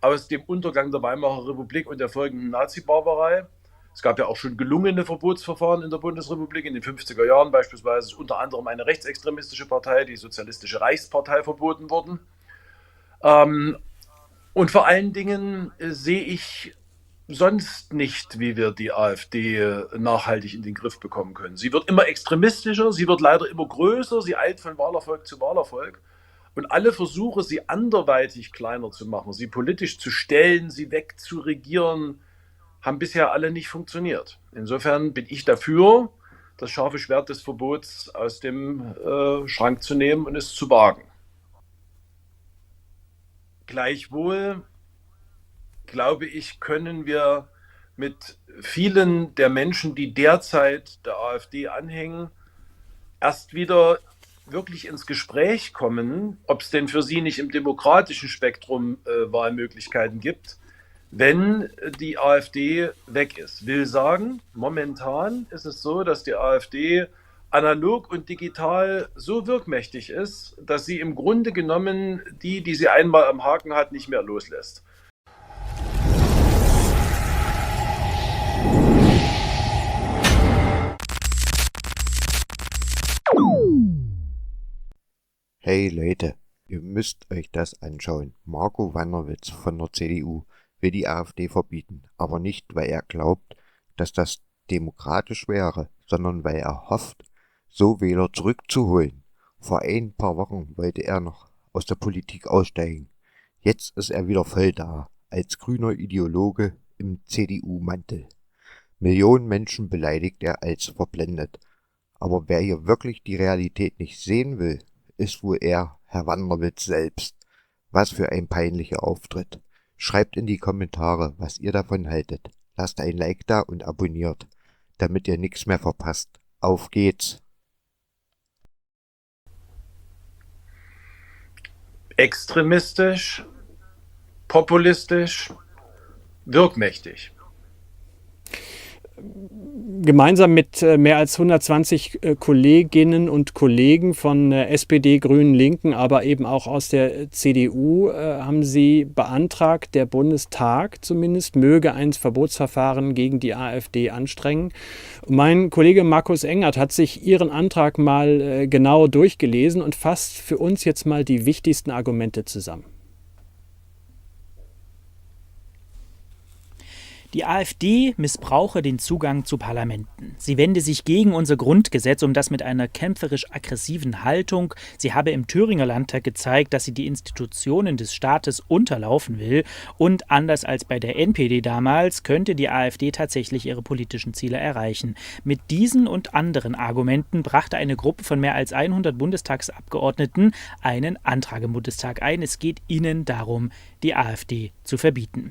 aus dem Untergang der Weimarer Republik und der folgenden Nazi-Barbarei. Es gab ja auch schon gelungene Verbotsverfahren in der Bundesrepublik in den 50er Jahren. Beispielsweise ist unter anderem eine rechtsextremistische Partei, die Sozialistische Reichspartei, verboten worden. Ähm, und vor allen Dingen sehe ich sonst nicht, wie wir die AfD nachhaltig in den Griff bekommen können. Sie wird immer extremistischer, sie wird leider immer größer, sie eilt von Wahlerfolg zu Wahlerfolg. Und alle Versuche, sie anderweitig kleiner zu machen, sie politisch zu stellen, sie wegzuregieren, haben bisher alle nicht funktioniert. Insofern bin ich dafür, das scharfe Schwert des Verbots aus dem Schrank zu nehmen und es zu wagen. Gleichwohl, glaube ich, können wir mit vielen der Menschen, die derzeit der AfD anhängen, erst wieder wirklich ins Gespräch kommen, ob es denn für sie nicht im demokratischen Spektrum Wahlmöglichkeiten gibt, wenn die AfD weg ist. Will sagen, momentan ist es so, dass die AfD analog und digital so wirkmächtig ist, dass sie im Grunde genommen die sie einmal am Haken hat, nicht mehr loslässt. Hey Leute, ihr müsst euch das anschauen. Marco Wanderwitz von der CDU will die AfD verbieten, aber nicht, weil er glaubt, dass das demokratisch wäre, sondern weil er hofft, so Wähler zurückzuholen. Vor ein paar Wochen wollte er noch aus der Politik aussteigen. Jetzt ist er wieder voll da, als grüner Ideologe im CDU-Mantel. Millionen Menschen beleidigt er als verblendet. Aber wer hier wirklich die Realität nicht sehen will, ist wohl eher Herr Wanderwitz selbst. Was für ein peinlicher Auftritt. Schreibt in die Kommentare, was ihr davon haltet. Lasst ein Like da und abonniert, damit ihr nichts mehr verpasst. Auf geht's! Extremistisch, populistisch, wirkmächtig. Gemeinsam mit mehr als 120 Kolleginnen und Kollegen von SPD, Grünen, Linken, aber eben auch aus der CDU haben sie beantragt, der Bundestag zumindest möge ein Verbotsverfahren gegen die AfD anstrengen. Mein Kollege Markus Engert hat sich Ihren Antrag mal genau durchgelesen und fasst für uns jetzt mal die wichtigsten Argumente zusammen. Die AfD missbrauche den Zugang zu Parlamenten. Sie wende sich gegen unser Grundgesetz, das mit einer kämpferisch-aggressiven Haltung. Sie habe im Thüringer Landtag gezeigt, dass sie die Institutionen des Staates unterlaufen will. Und anders als bei der NPD damals, könnte die AfD tatsächlich ihre politischen Ziele erreichen. Mit diesen und anderen Argumenten brachte eine Gruppe von mehr als 100 Bundestagsabgeordneten einen Antrag im Bundestag ein. Es geht ihnen darum, die AfD zu verbieten.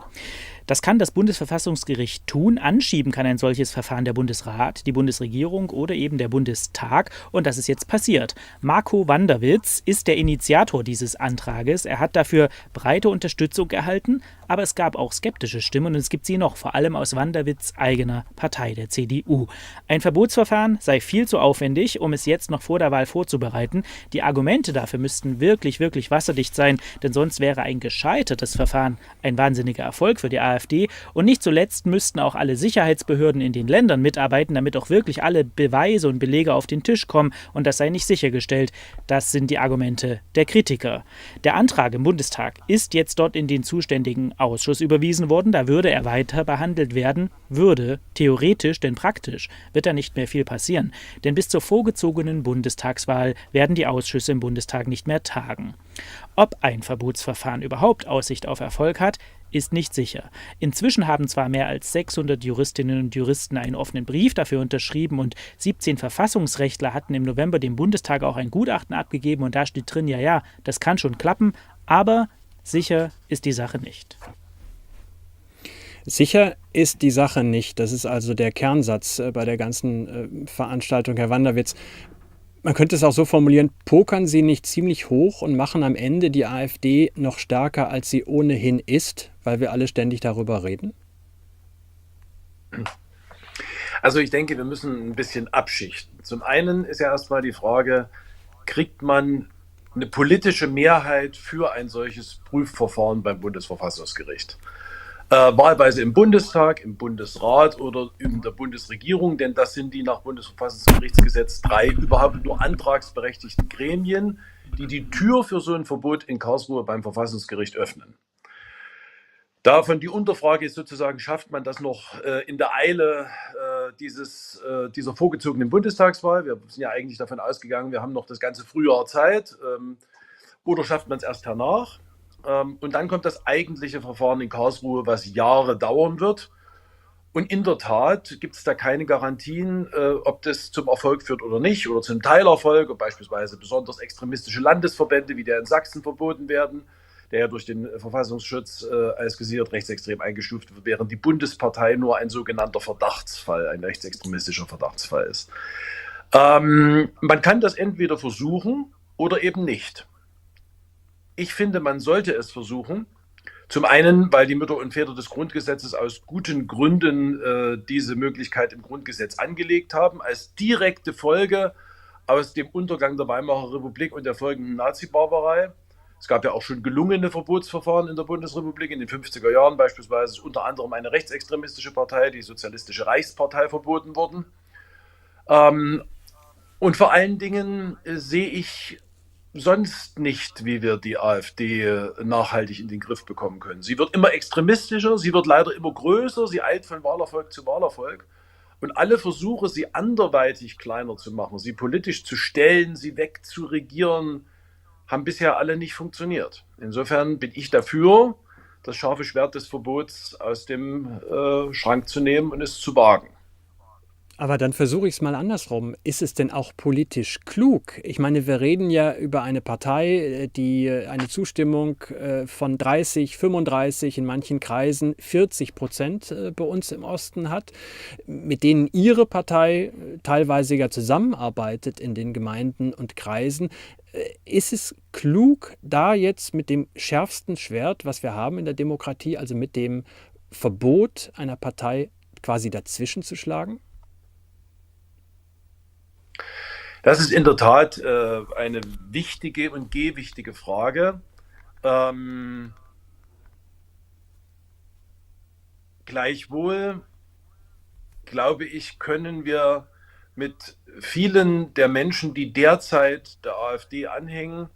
Das kann das Bundesverfassungsgericht tun. Anschieben kann ein solches Verfahren der Bundesrat, die Bundesregierung oder eben der Bundestag. Und das ist jetzt passiert. Marco Wanderwitz ist der Initiator dieses Antrages. Er hat dafür breite Unterstützung erhalten, aber es gab auch skeptische Stimmen und es gibt sie noch, vor allem aus Wanderwitz' eigener Partei, der CDU. Ein Verbotsverfahren sei viel zu aufwendig, um es jetzt noch vor der Wahl vorzubereiten. Die Argumente dafür müssten wirklich, wirklich wasserdicht sein, denn sonst wäre ein gescheitertes Verfahren ein wahnsinniger Erfolg für die AfD. Und nicht zuletzt müssten auch alle Sicherheitsbehörden in den Ländern mitarbeiten, damit auch wirklich alle Beweise und Belege auf den Tisch kommen und das sei nicht sichergestellt. Das sind die Argumente der Kritiker. Der Antrag im Bundestag ist jetzt dort in den zuständigen Ausschuss überwiesen worden. Da würde er weiter behandelt werden, würde theoretisch, denn praktisch wird da nicht mehr viel passieren. Denn bis zur vorgezogenen Bundestagswahl werden die Ausschüsse im Bundestag nicht mehr tagen. Ob ein Verbotsverfahren überhaupt Aussicht auf Erfolg hat, ist nicht sicher. Inzwischen haben zwar mehr als 600 Juristinnen und Juristen einen offenen Brief dafür unterschrieben und 17 Verfassungsrechtler hatten im November dem Bundestag auch ein Gutachten abgegeben und da steht drin, ja, das kann schon klappen, aber sicher ist die Sache nicht. Sicher ist die Sache nicht. Das ist also der Kernsatz bei der ganzen Veranstaltung, Herr Wanderwitz. Man könnte es auch so formulieren, pokern Sie nicht ziemlich hoch und machen am Ende die AfD noch stärker, als sie ohnehin ist, weil wir alle ständig darüber reden? Also ich denke, wir müssen ein bisschen abschichten. Zum einen ist ja erstmal die Frage, kriegt man eine politische Mehrheit für ein solches Prüfverfahren beim Bundesverfassungsgericht. Wahlweise im Bundestag, im Bundesrat oder in der Bundesregierung, denn das sind die nach Bundesverfassungsgerichtsgesetz 3 überhaupt nur antragsberechtigten Gremien, die die Tür für so ein Verbot in Karlsruhe beim Verfassungsgericht öffnen. Davon die Unterfrage ist sozusagen, schafft man das noch in der Eile dieser vorgezogenen Bundestagswahl? Wir sind ja eigentlich davon ausgegangen, wir haben noch das ganze Frühjahr Zeit. Oder schafft man es erst hernach? Und dann kommt das eigentliche Verfahren in Karlsruhe, was Jahre dauern wird. Und in der Tat gibt es da keine Garantien, ob das zum Erfolg führt oder nicht, oder zum Teilerfolg, ob beispielsweise besonders extremistische Landesverbände wie der in Sachsen verboten werden, der ja durch den Verfassungsschutz als gesichert rechtsextrem eingestuft wird, während die Bundespartei nur ein sogenannter Verdachtsfall, ein rechtsextremistischer Verdachtsfall ist. Man kann das entweder versuchen oder eben nicht. Ich finde, man sollte es versuchen. Zum einen, weil die Mütter und Väter des Grundgesetzes aus guten Gründen diese Möglichkeit im Grundgesetz angelegt haben, als direkte Folge aus dem Untergang der Weimarer Republik und der folgenden Nazi-Barbarei. Es gab ja auch schon gelungene Verbotsverfahren in der Bundesrepublik. In den 50er Jahren beispielsweise ist unter anderem eine rechtsextremistische Partei, die Sozialistische Reichspartei, verboten worden. Und vor allen Dingen sehe ich sonst nicht, wie wir die AfD nachhaltig in den Griff bekommen können. Sie wird immer extremistischer, sie wird leider immer größer, sie eilt von Wahlerfolg zu Wahlerfolg. Und alle Versuche, sie anderweitig kleiner zu machen, sie politisch zu stellen, sie wegzuregieren, haben bisher alle nicht funktioniert. Insofern bin ich dafür, das scharfe Schwert des Verbots aus dem Schrank zu nehmen und es zu wagen. Aber dann versuche ich es mal andersrum. Ist es denn auch politisch klug? Ich meine, wir reden ja über eine Partei, die eine Zustimmung von 30, 35, in manchen Kreisen 40% bei uns im Osten hat, mit denen Ihre Partei teilweise ja zusammenarbeitet in den Gemeinden und Kreisen. Ist es klug, da jetzt mit dem schärfsten Schwert, was wir haben in der Demokratie, also mit dem Verbot einer Partei quasi dazwischen zu schlagen? Das ist in der Tat eine wichtige und gewichtige Frage. Gleichwohl, glaube ich, können wir mit vielen der Menschen, die derzeit der AfD anhängen,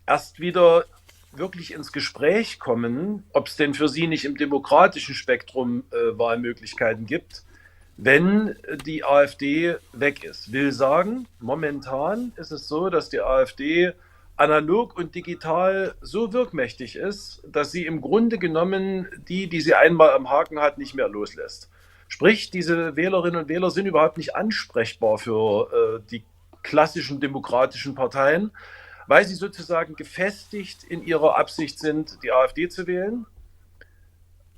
erst wieder wirklich ins Gespräch kommen, ob es denn für sie nicht im demokratischen Spektrum Wahlmöglichkeiten gibt, wenn die AfD weg ist. Will sagen, momentan ist es so, dass die AfD analog und digital so wirkmächtig ist, dass sie im Grunde genommen die sie einmal am Haken hat, nicht mehr loslässt. Sprich, diese Wählerinnen und Wähler sind überhaupt nicht ansprechbar für die klassischen demokratischen Parteien, weil sie sozusagen gefestigt in ihrer Absicht sind, die AfD zu wählen.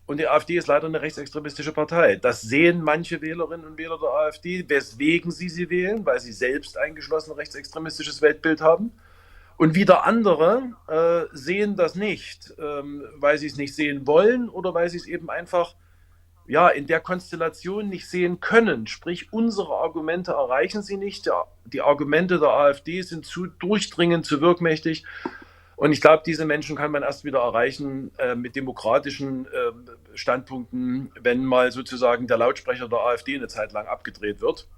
Und die AfD ist leider eine rechtsextremistische Partei. Das sehen manche Wählerinnen und Wähler der AfD, weswegen sie wählen, weil sie selbst ein geschlossen rechtsextremistisches Weltbild haben. Und wieder andere sehen das nicht, weil sie es nicht sehen wollen oder weil sie es eben einfach in der Konstellation nicht sehen können. Sprich, unsere Argumente erreichen sie nicht. Die Argumente der AfD sind zu durchdringend, zu wirkmächtig. Und ich glaube, diese Menschen kann man erst wieder erreichen mit demokratischen Standpunkten, wenn mal sozusagen der Lautsprecher der AfD eine Zeit lang abgedreht wird.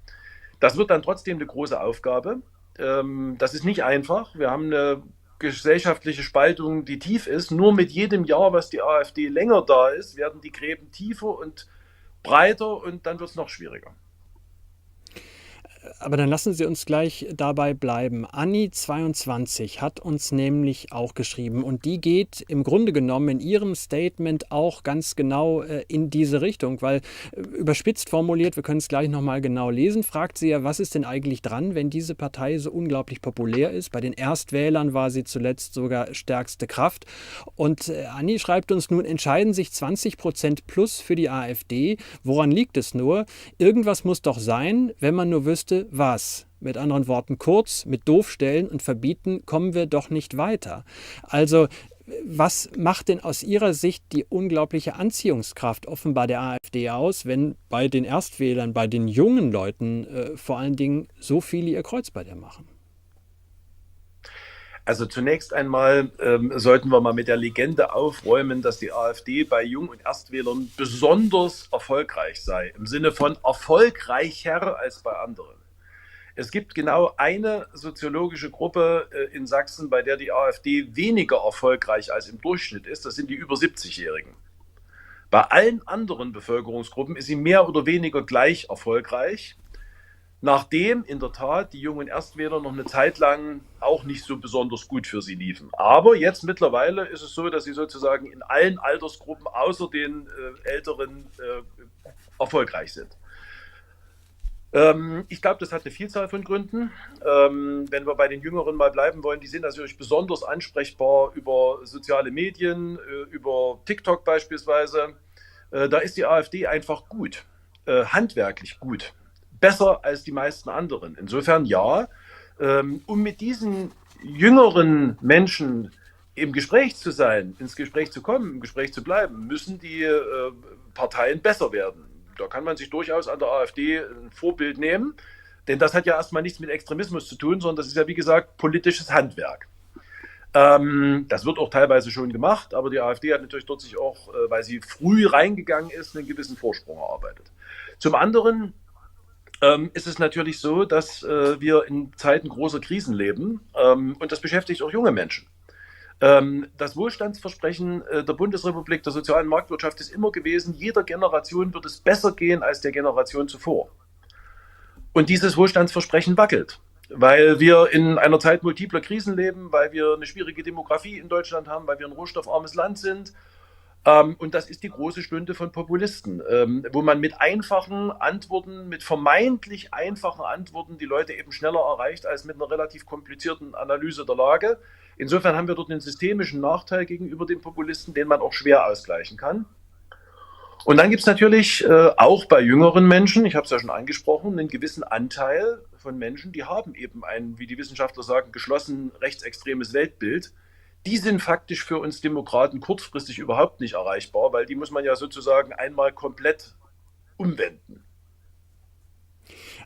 Das wird dann trotzdem eine große Aufgabe. Das ist nicht einfach. Wir haben eine gesellschaftliche Spaltung, die tief ist. Nur mit jedem Jahr, was die AfD länger da ist, werden die Gräben tiefer und breiter und dann wird es noch schwieriger. Aber dann lassen Sie uns gleich dabei bleiben. Anni22 hat uns nämlich auch geschrieben und die geht im Grunde genommen in ihrem Statement auch ganz genau in diese Richtung, weil überspitzt formuliert, wir können es gleich nochmal genau lesen, fragt sie ja, was ist denn eigentlich dran, wenn diese Partei so unglaublich populär ist? Bei den Erstwählern war sie zuletzt sogar stärkste Kraft. Und Anni schreibt uns, nun entscheiden sich 20% plus für die AfD. Woran liegt es nur? Irgendwas muss doch sein, wenn man nur wüsste, was. Mit anderen Worten, kurz, mit Doofstellen und Verbieten kommen wir doch nicht weiter. Also, was macht denn aus Ihrer Sicht die unglaubliche Anziehungskraft offenbar der AfD aus, wenn bei den Erstwählern, bei den jungen Leuten vor allen Dingen so viele ihr Kreuz bei der machen? Also zunächst einmal sollten wir mal mit der Legende aufräumen, dass die AfD bei Jung- und Erstwählern besonders erfolgreich sei, im Sinne von erfolgreicher als bei anderen. Es gibt genau eine soziologische Gruppe in Sachsen, bei der die AfD weniger erfolgreich als im Durchschnitt ist. Das sind die über 70-Jährigen. Bei allen anderen Bevölkerungsgruppen ist sie mehr oder weniger gleich erfolgreich, nachdem in der Tat die jungen Erstwähler noch eine Zeit lang auch nicht so besonders gut für sie liefen. Aber jetzt mittlerweile ist es so, dass sie sozusagen in allen Altersgruppen außer den Älteren erfolgreich sind. Ich glaube, das hat eine Vielzahl von Gründen. Wenn wir bei den Jüngeren mal bleiben wollen, die sind natürlich besonders ansprechbar über soziale Medien, über TikTok beispielsweise. Da ist die AfD einfach gut, handwerklich gut, besser als die meisten anderen. Insofern ja, um mit diesen jüngeren Menschen im Gespräch zu sein, ins Gespräch zu kommen, im Gespräch zu bleiben, müssen die Parteien besser werden. Da kann man sich durchaus an der AfD ein Vorbild nehmen, denn das hat ja erstmal nichts mit Extremismus zu tun, sondern das ist ja, wie gesagt, politisches Handwerk. Das wird auch teilweise schon gemacht, aber die AfD hat natürlich dort sich auch, weil sie früh reingegangen ist, einen gewissen Vorsprung erarbeitet. Zum anderen ist es natürlich so, dass wir in Zeiten großer Krisen leben und das beschäftigt auch junge Menschen. Das Wohlstandsversprechen der Bundesrepublik, der sozialen Marktwirtschaft ist immer gewesen, jeder Generation wird es besser gehen als der Generation zuvor. Und dieses Wohlstandsversprechen wackelt, weil wir in einer Zeit multipler Krisen leben, weil wir eine schwierige Demografie in Deutschland haben, weil wir ein rohstoffarmes Land sind. Und das ist die große Stunde von Populisten, wo man mit einfachen Antworten, mit vermeintlich einfachen Antworten die Leute eben schneller erreicht als mit einer relativ komplizierten Analyse der Lage. Insofern haben wir dort einen systemischen Nachteil gegenüber den Populisten, den man auch schwer ausgleichen kann. Und dann gibt es natürlich auch bei jüngeren Menschen, ich habe es ja schon angesprochen, einen gewissen Anteil von Menschen, die haben eben ein, wie die Wissenschaftler sagen, geschlossen rechtsextremes Weltbild. Die sind faktisch für uns Demokraten kurzfristig überhaupt nicht erreichbar, weil die muss man ja sozusagen einmal komplett umwenden.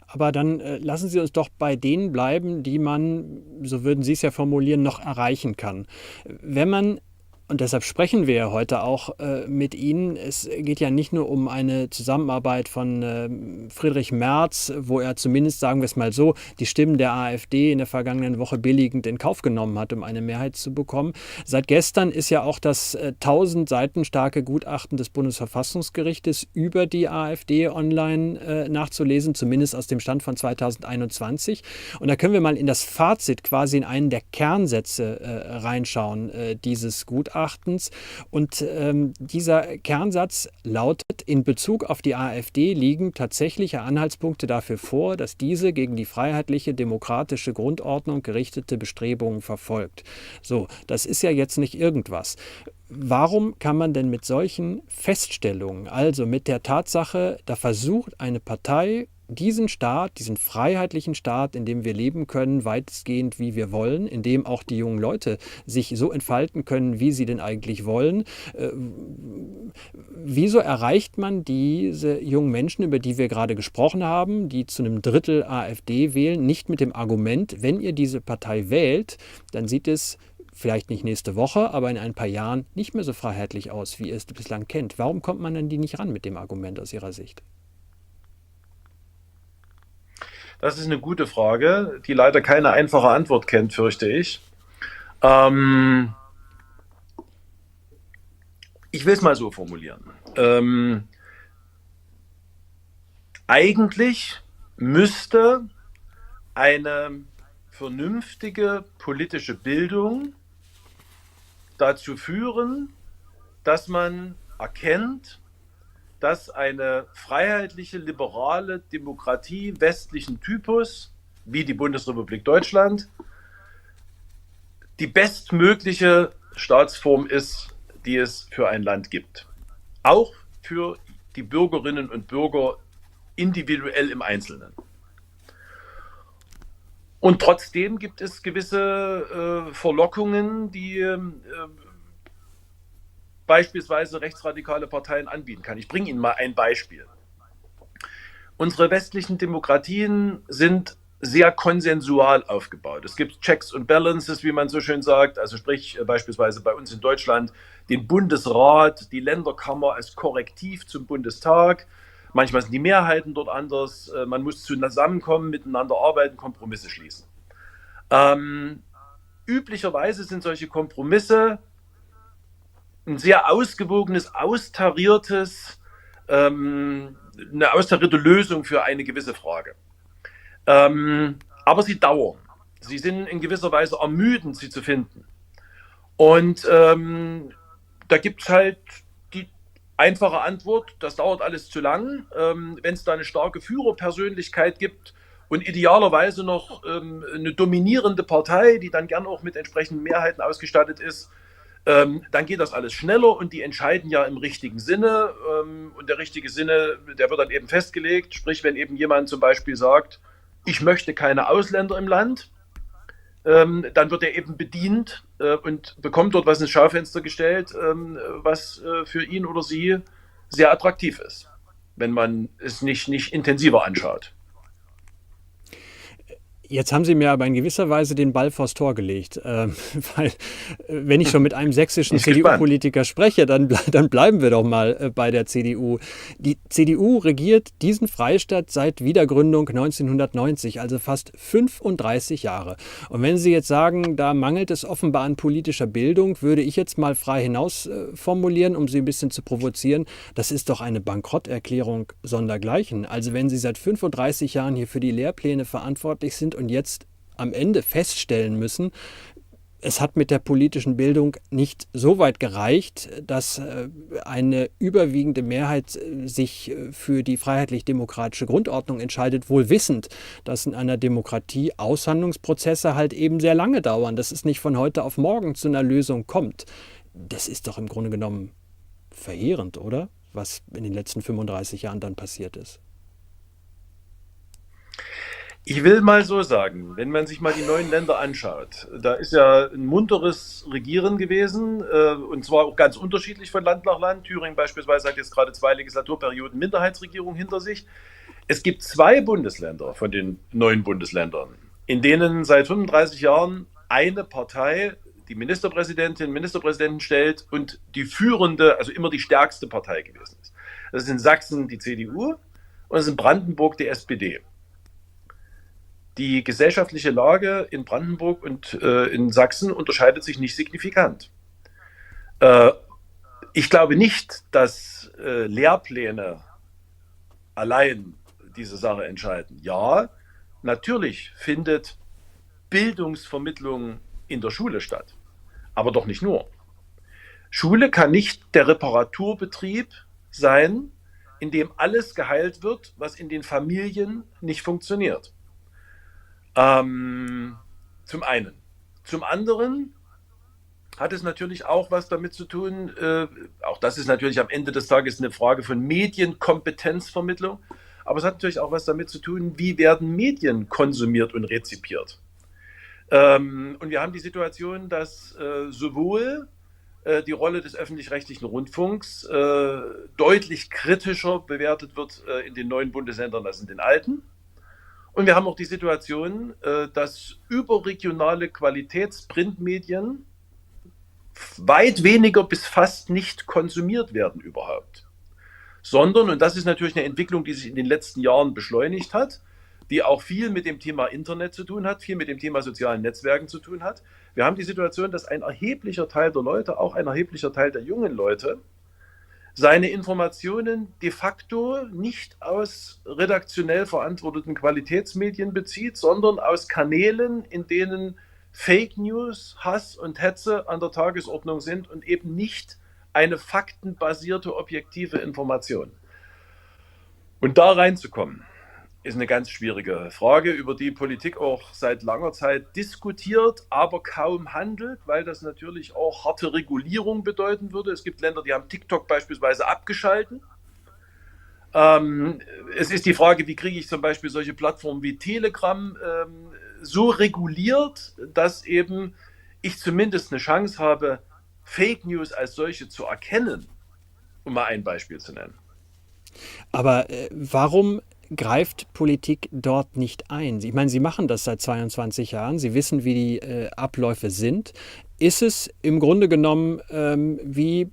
Aber dann lassen Sie uns doch bei denen bleiben, die man, so würden Sie es ja formulieren, noch erreichen kann. Wenn man, und deshalb sprechen wir ja heute auch mit Ihnen. Es geht ja nicht nur um eine Zusammenarbeit von Friedrich Merz, wo er zumindest, sagen wir es mal so, die Stimmen der AfD in der vergangenen Woche billigend in Kauf genommen hat, um eine Mehrheit zu bekommen. Seit gestern ist ja auch das 1000 Seiten starke Gutachten des Bundesverfassungsgerichtes über die AfD online nachzulesen, zumindest aus dem Stand von 2021. Und da können wir mal in das Fazit, quasi in einen der Kernsätze reinschauen dieses Gutachtens. Und dieser Kernsatz lautet, in Bezug auf die AfD liegen tatsächliche Anhaltspunkte dafür vor, dass diese gegen die freiheitliche demokratische Grundordnung gerichtete Bestrebungen verfolgt. So, das ist ja jetzt nicht irgendwas. Warum kann man denn mit solchen Feststellungen, also mit der Tatsache, da versucht eine Partei, diesen Staat, diesen freiheitlichen Staat, in dem wir leben können, weitestgehend wie wir wollen, in dem auch die jungen Leute sich so entfalten können, wie sie denn eigentlich wollen. Wieso erreicht man diese jungen Menschen, über die wir gerade gesprochen haben, die zu einem Drittel AfD wählen, nicht mit dem Argument, wenn ihr diese Partei wählt, dann sieht es vielleicht nicht nächste Woche, aber in ein paar Jahren nicht mehr so freiheitlich aus, wie ihr es bislang kennt. Warum kommt man denn die nicht ran mit dem Argument aus Ihrer Sicht? Das ist eine gute Frage, die leider keine einfache Antwort kennt, fürchte ich. Ähm, Ich will es mal so formulieren. Eigentlich müsste eine vernünftige politische Bildung dazu führen, dass man erkennt, dass eine freiheitliche, liberale Demokratie westlichen Typus, wie die Bundesrepublik Deutschland, die bestmögliche Staatsform ist, die es für ein Land gibt. Auch für die Bürgerinnen und Bürger individuell im Einzelnen. Und trotzdem gibt es gewisse Verlockungen, die beispielsweise rechtsradikale Parteien anbieten kann. Ich bringe Ihnen mal ein Beispiel. Unsere westlichen Demokratien sind sehr konsensual aufgebaut. Es gibt Checks und Balances, wie man so schön sagt, also sprich beispielsweise bei uns in Deutschland den Bundesrat, die Länderkammer als Korrektiv zum Bundestag. Manchmal sind die Mehrheiten dort anders. Man muss zusammenkommen, miteinander arbeiten, Kompromisse schließen. Üblicherweise sind solche Kompromisse ein sehr ausgewogenes, eine austarierte Lösung für eine gewisse Frage. Aber sie dauern. Sie sind in gewisser Weise ermüdend, sie zu finden. Und da gibt es halt die einfache Antwort, das dauert alles zu lang. Wenn es da eine starke Führerpersönlichkeit gibt und idealerweise noch eine dominierende Partei, die dann gern auch mit entsprechenden Mehrheiten ausgestattet ist, dann geht das alles schneller und die entscheiden ja im richtigen Sinne. Und der richtige Sinne, der wird dann eben festgelegt. Sprich, wenn eben jemand zum Beispiel sagt, ich möchte keine Ausländer im Land, dann wird er eben bedient und bekommt dort was ins Schaufenster gestellt, was für ihn oder sie sehr attraktiv ist, wenn man es nicht intensiver anschaut. Jetzt haben Sie mir aber in gewisser Weise den Ball vors Tor gelegt, weil wenn ich schon mit einem sächsischen CDU-Politiker spreche, dann bleiben wir doch mal bei der CDU. Die CDU regiert diesen Freistaat seit Wiedergründung 1990, also fast 35 Jahre. Und wenn Sie jetzt sagen, da mangelt es offenbar an politischer Bildung, würde ich jetzt mal frei hinaus formulieren, um Sie ein bisschen zu provozieren, das ist doch eine Bankrotterklärung sondergleichen. Also wenn Sie seit 35 Jahren hier für die Lehrpläne verantwortlich sind und jetzt am Ende feststellen müssen, es hat mit der politischen Bildung nicht so weit gereicht, dass eine überwiegende Mehrheit sich für die freiheitlich-demokratische Grundordnung entscheidet, wohl wissend, dass in einer Demokratie Aushandlungsprozesse halt eben sehr lange dauern, dass es nicht von heute auf morgen zu einer Lösung kommt. Das ist doch im Grunde genommen verheerend, oder? Was in den letzten 35 Jahren dann passiert ist. Ich will mal so sagen, wenn man sich mal die neuen Länder anschaut, da ist ja ein munteres Regieren gewesen, und zwar auch ganz unterschiedlich von Land nach Land. Thüringen beispielsweise hat jetzt gerade 2 Legislaturperioden Minderheitsregierung hinter sich. Es gibt 2 Bundesländer von den 9 Bundesländern, in denen seit 35 Jahren eine Partei die Ministerpräsidenten stellt und die führende, also immer die stärkste Partei gewesen ist. Das ist in Sachsen die CDU und es ist in Brandenburg die SPD. Die gesellschaftliche Lage in Brandenburg und in Sachsen unterscheidet sich nicht signifikant. Ich glaube nicht, dass Lehrpläne allein diese Sache entscheiden. Ja, natürlich findet Bildungsvermittlung in der Schule statt, aber doch nicht nur. Schule kann nicht der Reparaturbetrieb sein, in dem alles geheilt wird, was in den Familien nicht funktioniert. Zum einen. Zum anderen hat es natürlich auch was damit zu tun, auch das ist natürlich am Ende des Tages eine Frage von Medienkompetenzvermittlung, aber es hat natürlich auch was damit zu tun, wie werden Medien konsumiert und rezipiert. Und wir haben die Situation, dass sowohl die Rolle des öffentlich-rechtlichen Rundfunks deutlich kritischer bewertet wird in den neuen Bundesländern als in den alten. Und wir haben auch die Situation, dass überregionale Qualitätsprintmedien weit weniger bis fast nicht konsumiert werden überhaupt. Sondern, und das ist natürlich eine Entwicklung, die sich in den letzten Jahren beschleunigt hat, die auch viel mit dem Thema Internet zu tun hat, viel mit dem Thema sozialen Netzwerken zu tun hat. Wir haben die Situation, dass ein erheblicher Teil der Leute, auch ein erheblicher Teil der jungen Leute, seine Informationen de facto nicht aus redaktionell verantworteten Qualitätsmedien bezieht, sondern aus Kanälen, in denen Fake News, Hass und Hetze an der Tagesordnung sind und eben nicht eine faktenbasierte, objektive Information. Und da reinzukommen, ist eine ganz schwierige Frage, über die Politik auch seit langer Zeit diskutiert, aber kaum handelt, weil das natürlich auch harte Regulierung bedeuten würde. Es gibt Länder, die haben TikTok beispielsweise abgeschalten. Es ist die Frage, wie kriege ich zum Beispiel solche Plattformen wie Telegram so reguliert, dass eben ich zumindest eine Chance habe, Fake News als solche zu erkennen, um mal ein Beispiel zu nennen. Aber warum greift Politik dort nicht ein? Ich meine, Sie machen das seit 22 Jahren, Sie wissen, wie die Abläufe sind. Ist es im Grunde genommen wie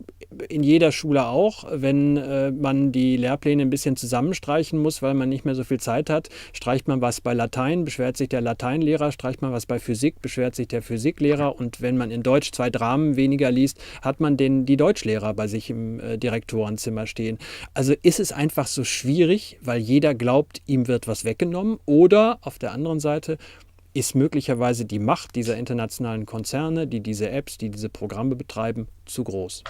in jeder Schule auch, wenn man die Lehrpläne ein bisschen zusammenstreichen muss, weil man nicht mehr so viel Zeit hat, streicht man was bei Latein, beschwert sich der Lateinlehrer, streicht man was bei Physik, beschwert sich der Physiklehrer, und wenn man in Deutsch 2 Dramen weniger liest, hat man die Deutschlehrer bei sich im Direktorenzimmer stehen. Also ist es einfach so schwierig, weil jeder glaubt, ihm wird was weggenommen, oder auf der anderen Seite ist möglicherweise die Macht dieser internationalen Konzerne, die diese Apps, die diese Programme betreiben, zu groß?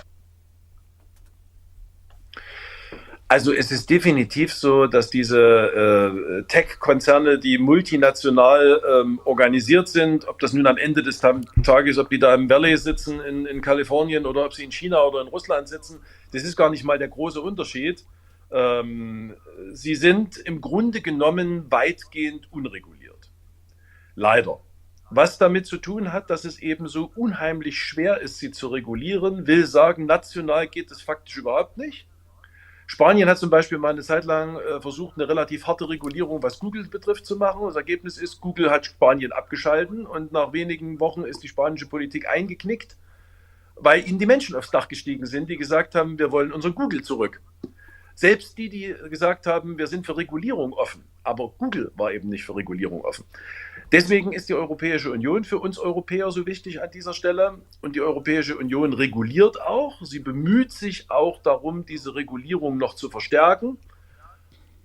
Also es ist definitiv so, dass diese Tech-Konzerne, die multinational organisiert sind, ob das nun am Ende des Tages, ob die da im Valley sitzen in Kalifornien oder ob sie in China oder in Russland sitzen, das ist gar nicht mal der große Unterschied. Sie sind im Grunde genommen weitgehend unreguliert. Leider. Was damit zu tun hat, dass es eben so unheimlich schwer ist, sie zu regulieren, will sagen, national geht es faktisch überhaupt nicht. Spanien hat zum Beispiel mal eine Zeit lang versucht, eine relativ harte Regulierung, was Google betrifft, zu machen. Das Ergebnis ist, Google hat Spanien abgeschalten, und nach wenigen Wochen ist die spanische Politik eingeknickt, weil ihnen die Menschen aufs Dach gestiegen sind, die gesagt haben, wir wollen unseren Google zurück. Selbst die gesagt haben, wir sind für Regulierung offen, aber Google war eben nicht für Regulierung offen. Deswegen ist die Europäische Union für uns Europäer so wichtig an dieser Stelle, und die Europäische Union reguliert auch. Sie bemüht sich auch darum, diese Regulierung noch zu verstärken.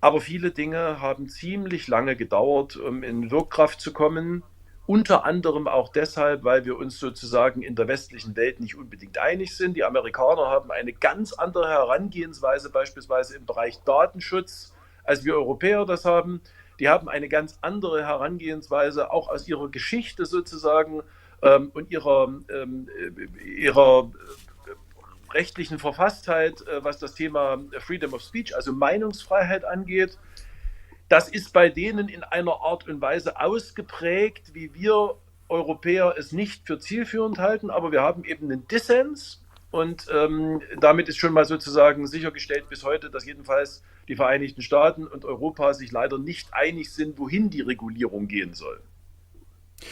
Aber viele Dinge haben ziemlich lange gedauert, um in Wirkkraft zu kommen. Unter anderem auch deshalb, weil wir uns sozusagen in der westlichen Welt nicht unbedingt einig sind. Die Amerikaner haben eine ganz andere Herangehensweise, beispielsweise im Bereich Datenschutz, als wir Europäer das haben. Die haben eine ganz andere Herangehensweise, auch aus ihrer Geschichte sozusagen und ihrer rechtlichen Verfasstheit, was das Thema Freedom of Speech, also Meinungsfreiheit angeht. Das ist bei denen in einer Art und Weise ausgeprägt, wie wir Europäer es nicht für zielführend halten, aber wir haben eben einen Dissens, und damit ist schon mal sozusagen sichergestellt bis heute, dass jedenfalls die Vereinigten Staaten und Europa sich leider nicht einig sind, wohin die Regulierung gehen soll.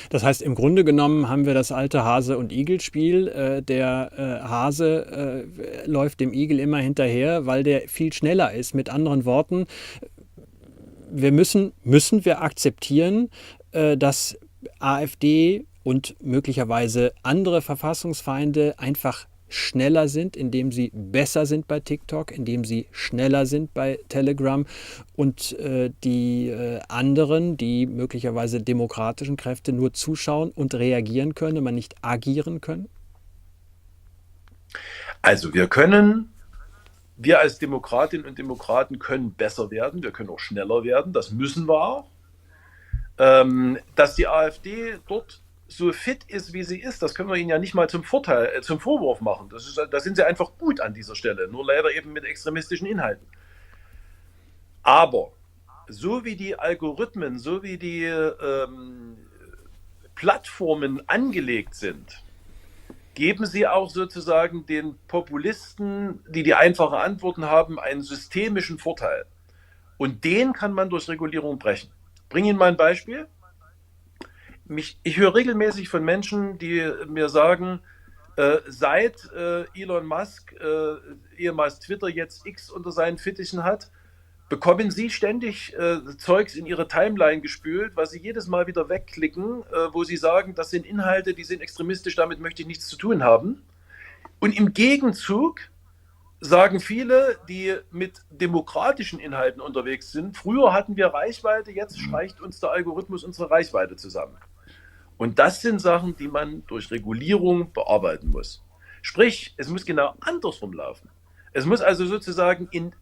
Das heißt, im Grunde genommen haben wir das alte Hase- und Igel-Spiel. Der Hase läuft dem Igel immer hinterher, weil der viel schneller ist. Mit anderen Worten, müssen wir akzeptieren, dass AfD und möglicherweise andere Verfassungsfeinde einfach schneller sind, indem sie besser sind bei TikTok, indem sie schneller sind bei Telegram, und die anderen, die möglicherweise demokratischen Kräfte, nur zuschauen und reagieren können, aber nicht agieren können? Also wir als Demokratinnen und Demokraten können besser werden, wir können auch schneller werden, das müssen wir auch. Dass die AfD dort so fit ist, wie sie ist, das können wir ihnen ja nicht mal zum Vorwurf machen. Da sind sie einfach gut an dieser Stelle, nur leider eben mit extremistischen Inhalten. Aber so wie die Algorithmen, so wie die Plattformen angelegt sind, geben sie auch sozusagen den Populisten, die einfache Antworten haben, einen systemischen Vorteil. Und den kann man durch Regulierung brechen. Ich bringe Ihnen mal ein Beispiel. Ich höre regelmäßig von Menschen, die mir sagen, seit Elon Musk, ehemals Twitter, jetzt X unter seinen Fittichen hat, bekommen sie ständig Zeugs in ihre Timeline gespült, was sie jedes Mal wieder wegklicken, wo sie sagen, das sind Inhalte, die sind extremistisch, damit möchte ich nichts zu tun haben. Und im Gegenzug sagen viele, die mit demokratischen Inhalten unterwegs sind, früher hatten wir Reichweite, jetzt streicht uns der Algorithmus unsere Reichweite zusammen. Und das sind Sachen, die man durch Regulierung bearbeiten muss. Sprich, es muss genau andersrum laufen. Es muss also sozusagen in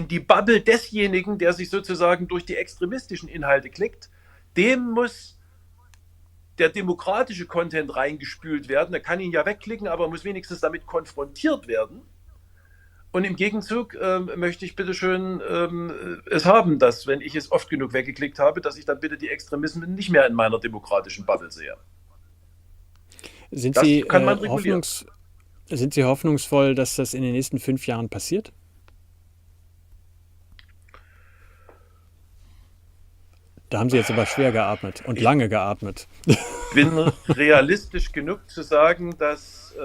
die Bubble desjenigen, der sich sozusagen durch die extremistischen Inhalte klickt, dem muss der demokratische Content reingespült werden. Er kann ihn ja wegklicken, aber muss wenigstens damit konfrontiert werden. Und im Gegenzug möchte ich bitte schön es haben, dass, wenn ich es oft genug weggeklickt habe, dass ich dann bitte die Extremismen nicht mehr in meiner demokratischen Bubble sehe. Sind Das Sie, kann man regulieren. sind Sie hoffnungsvoll, dass das in den nächsten 5 Jahren passiert? Da haben Sie jetzt aber schwer geatmet und lange geatmet. Bin realistisch genug zu sagen, dass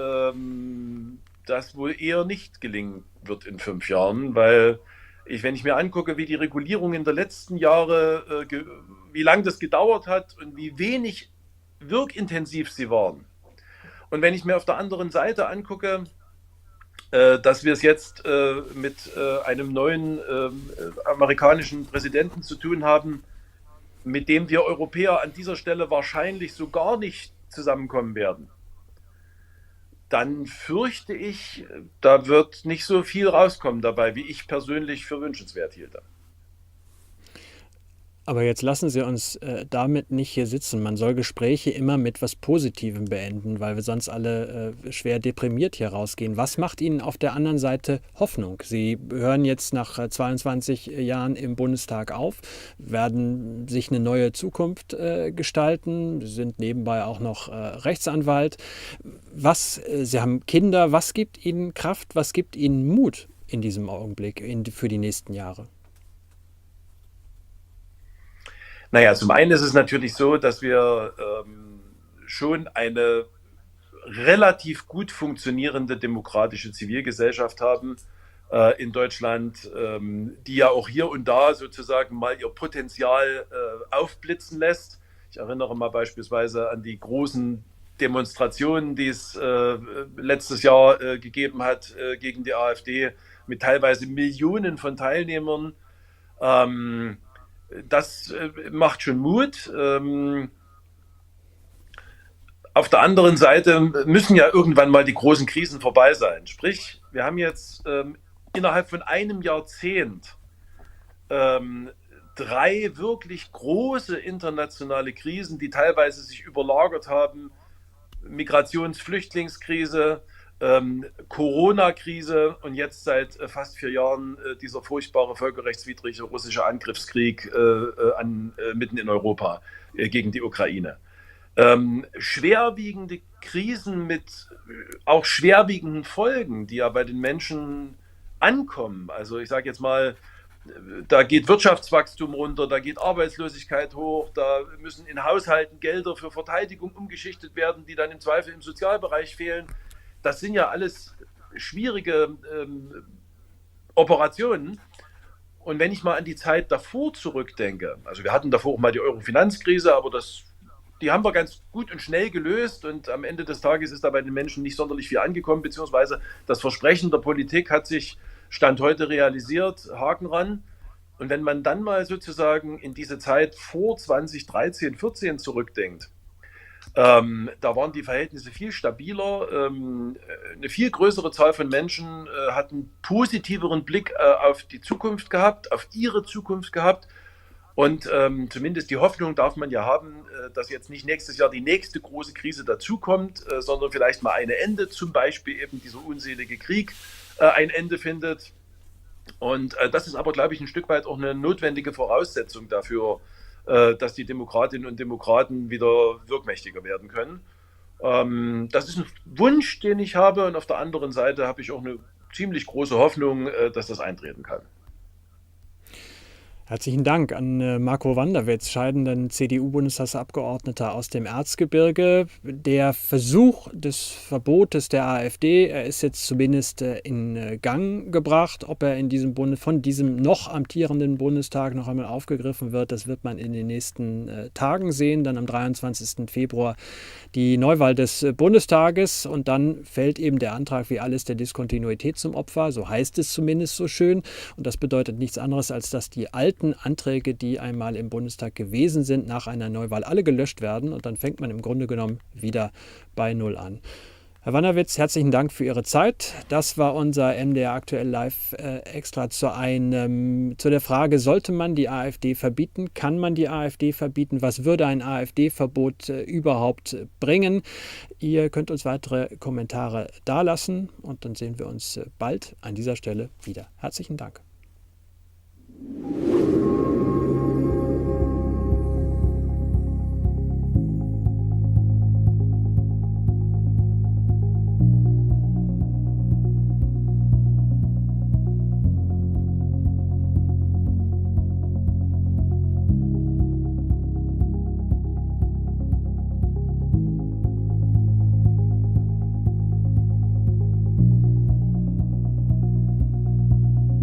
das wohl eher nicht gelingen wird in 5 Jahren, weil wenn ich mir angucke, wie die Regulierung in der letzten Jahre, wie lange das gedauert hat und wie wenig wirkintensiv sie waren. Und wenn ich mir auf der anderen Seite angucke, dass wir es jetzt mit einem neuen amerikanischen Präsidenten zu tun haben, mit dem wir Europäer an dieser Stelle wahrscheinlich so gar nicht zusammenkommen werden, dann fürchte ich, da wird nicht so viel rauskommen dabei, wie ich persönlich für wünschenswert hielte. Aber jetzt lassen Sie uns damit nicht hier sitzen. Man soll Gespräche immer mit was Positivem beenden, weil wir sonst alle schwer deprimiert hier rausgehen. Was macht Ihnen auf der anderen Seite Hoffnung? Sie hören jetzt nach 22 Jahren im Bundestag auf, werden sich eine neue Zukunft gestalten, sind nebenbei auch noch Rechtsanwalt. Sie haben Kinder. Was gibt Ihnen Kraft, was gibt Ihnen Mut in diesem Augenblick für die nächsten Jahre? Naja, zum einen ist es natürlich so, dass wir schon eine relativ gut funktionierende demokratische Zivilgesellschaft haben in Deutschland, die ja auch hier und da sozusagen mal ihr Potenzial aufblitzen lässt. Ich erinnere mal beispielsweise an die großen Demonstrationen, die es letztes Jahr gegeben hat gegen die AfD mit teilweise Millionen von Teilnehmern. Das macht schon Mut. Auf der anderen Seite müssen ja irgendwann mal die großen Krisen vorbei sein. Sprich, wir haben jetzt innerhalb von einem Jahrzehnt 3 wirklich große internationale Krisen, die teilweise sich überlagert haben. Migrations-, Flüchtlingskrise, Corona-Krise und jetzt seit fast 4 Jahren dieser furchtbare völkerrechtswidrige russische Angriffskrieg mitten in Europa gegen die Ukraine. Schwerwiegende Krisen mit auch schwerwiegenden Folgen, die ja bei den Menschen ankommen. Also ich sage jetzt mal, da geht Wirtschaftswachstum runter, da geht Arbeitslosigkeit hoch, da müssen in Haushalten Gelder für Verteidigung umgeschichtet werden, die dann im Zweifel im Sozialbereich fehlen. Das sind ja alles schwierige Operationen. Und wenn ich mal an die Zeit davor zurückdenke, also wir hatten davor auch mal die Euro-Finanzkrise, aber die haben wir ganz gut und schnell gelöst und am Ende des Tages ist da bei den Menschen nicht sonderlich viel angekommen, beziehungsweise das Versprechen der Politik hat sich Stand heute realisiert, Haken ran. Und wenn man dann mal sozusagen in diese Zeit vor 2013, 14 zurückdenkt, da waren die Verhältnisse viel stabiler, eine viel größere Zahl von Menschen hat einen positiveren Blick auf die Zukunft gehabt, auf ihre Zukunft gehabt. Und zumindest die Hoffnung darf man ja haben, dass jetzt nicht nächstes Jahr die nächste große Krise dazukommt, sondern vielleicht mal ein Ende, zum Beispiel eben dieser unselige Krieg ein Ende findet. Und das ist aber, glaube ich, ein Stück weit auch eine notwendige Voraussetzung dafür, dass die Demokratinnen und Demokraten wieder wirkmächtiger werden können. Das ist ein Wunsch, den ich habe. Und auf der anderen Seite habe ich auch eine ziemlich große Hoffnung, dass das eintreten kann. Herzlichen Dank an Marco Wanderwitz, scheidenden CDU-Bundestagsabgeordneter aus dem Erzgebirge. Der Versuch des Verbotes der AfD, er ist jetzt zumindest in Gang gebracht. Ob er von diesem noch amtierenden Bundestag noch einmal aufgegriffen wird, das wird man in den nächsten Tagen sehen. Dann am 23. Februar die Neuwahl des Bundestages und dann fällt eben der Antrag wie alles der Diskontinuität zum Opfer. So heißt es zumindest so schön. Und das bedeutet nichts anderes, als dass die alten Anträge, die einmal im Bundestag gewesen sind, nach einer Neuwahl alle gelöscht werden und dann fängt man im Grunde genommen wieder bei Null an. Herr Wanderwitz, herzlichen Dank für Ihre Zeit. Das war unser MDR aktuell live extra zu der Frage, sollte man die AfD verbieten? Kann man die AfD verbieten? Was würde ein AfD-Verbot überhaupt bringen? Ihr könnt uns weitere Kommentare dalassen und dann sehen wir uns bald an dieser Stelle wieder. Herzlichen Dank.